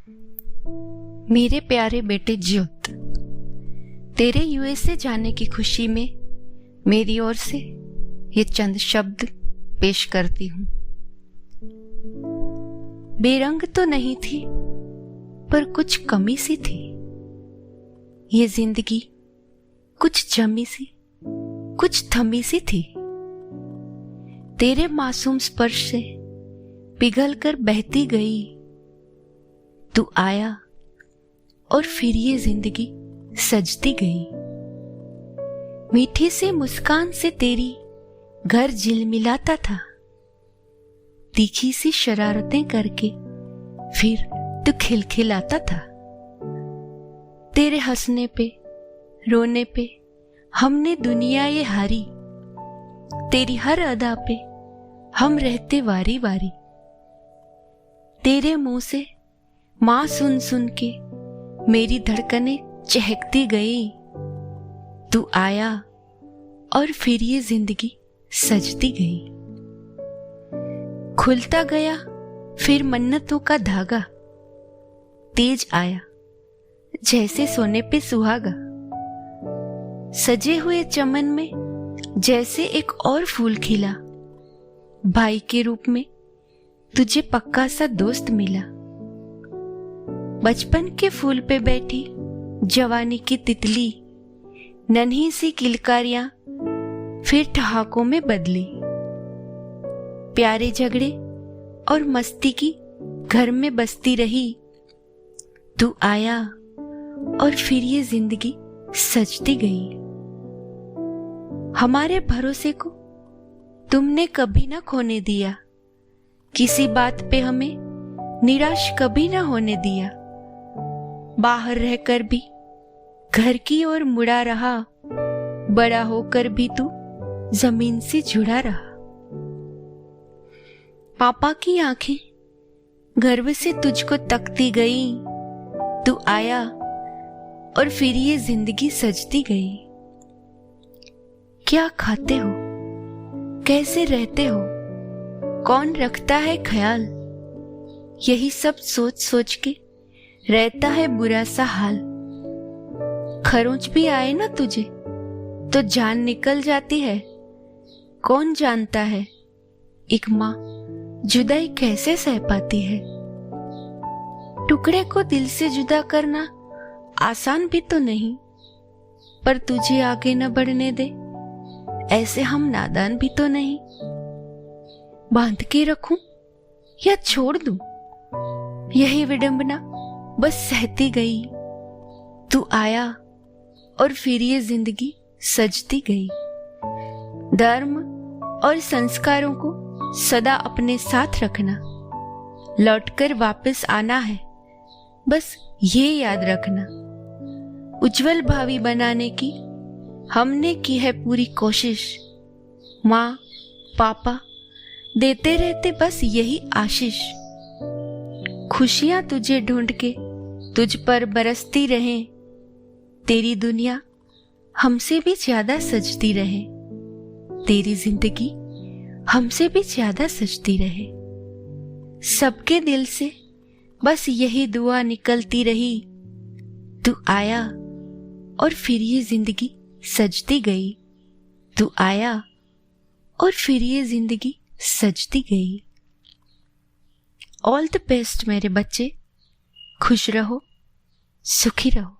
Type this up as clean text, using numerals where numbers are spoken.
मेरे प्यारे बेटे ज्योत, तेरे यूएसए जाने की खुशी में मेरी ओर से ये चंद शब्द पेश करती हूँ। बेरंग तो नहीं थी, पर कुछ कमी सी थी। ये जिंदगी कुछ जमी सी, कुछ थमी सी थी। तेरे मासूम स्पर्श से पिघल कर बहती गई। तू आया और फिर ये जिंदगी सजती गई। मीठी सी मुस्कान से तेरी घर झिलमिलाता था। तीखी सी शरारतें करके फिर तू खिलखिलाता था। तेरे हंसने पे, रोने पे हमने दुनिया ये हारी। तेरी हर अदा पे हम रहते वारी वारी। तेरे मुंह से माँ सुन सुन के मेरी धड़कनें चहकती गई। तू आया और फिर ये जिंदगी सजती गई। खुलता गया फिर मन्नतों का धागा। तेज आया जैसे सोने पे सुहागा। सजे हुए चमन में जैसे एक और फूल खिला। भाई के रूप में तुझे पक्का सा दोस्त मिला। बचपन के फूल पे बैठी जवानी की तितली, नन्ही सी किलकारियां फिर ठहाकों में बदली। प्यारे झगड़े और मस्ती की घर में बसती रही। तू आया और फिर ये जिंदगी सजती गई। हमारे भरोसे को तुमने कभी ना खोने दिया। किसी बात पे हमें निराश कभी ना होने दिया। बाहर रहकर भी घर की ओर मुड़ा रहा। बड़ा होकर भी तू जमीन से जुड़ा रहा। पापा की आंखें गर्व से तुझको तकती गई। तू आया और फिर ये जिंदगी सजती गई। क्या खाते हो, कैसे रहते हो, कौन रखता है ख्याल, यही सब सोच सोच के रहता है बुरा सा हाल। खरोंच भी आए ना तुझे तो जान निकल जाती है। कौन जानता है एक माँ जुदाई कैसे सह पाती है। टुकड़े को दिल से जुदा करना आसान भी तो नहीं, पर तुझे आगे न बढ़ने दे ऐसे हम नादान भी तो नहीं। बांध के रखूं या छोड़ दूं, यही विडंबना बस सहती गई। तू आया और फिर ये जिंदगी सजती गई। धर्म और संस्कारों को सदा अपने साथ रखना। लौटकर वापस आना है, बस ये याद रखना। उज्जवल भावी बनाने की हमने की है पूरी कोशिश। माँ पापा देते रहते बस यही आशीष। खुशियां तुझे ढूंढ के तुझ पर बरसती रहे। तेरी दुनिया हमसे भी ज्यादा सजती रहे। तेरी जिंदगी हमसे भी ज्यादा सजती रहे। सबके दिल से बस यही दुआ निकलती रही। तू आया और फिर ये जिंदगी सजती गई। तू आया और फिर ये जिंदगी सजती गई। ऑल द बेस्ट मेरे बच्चे। खुश रहो, सुखी रहो।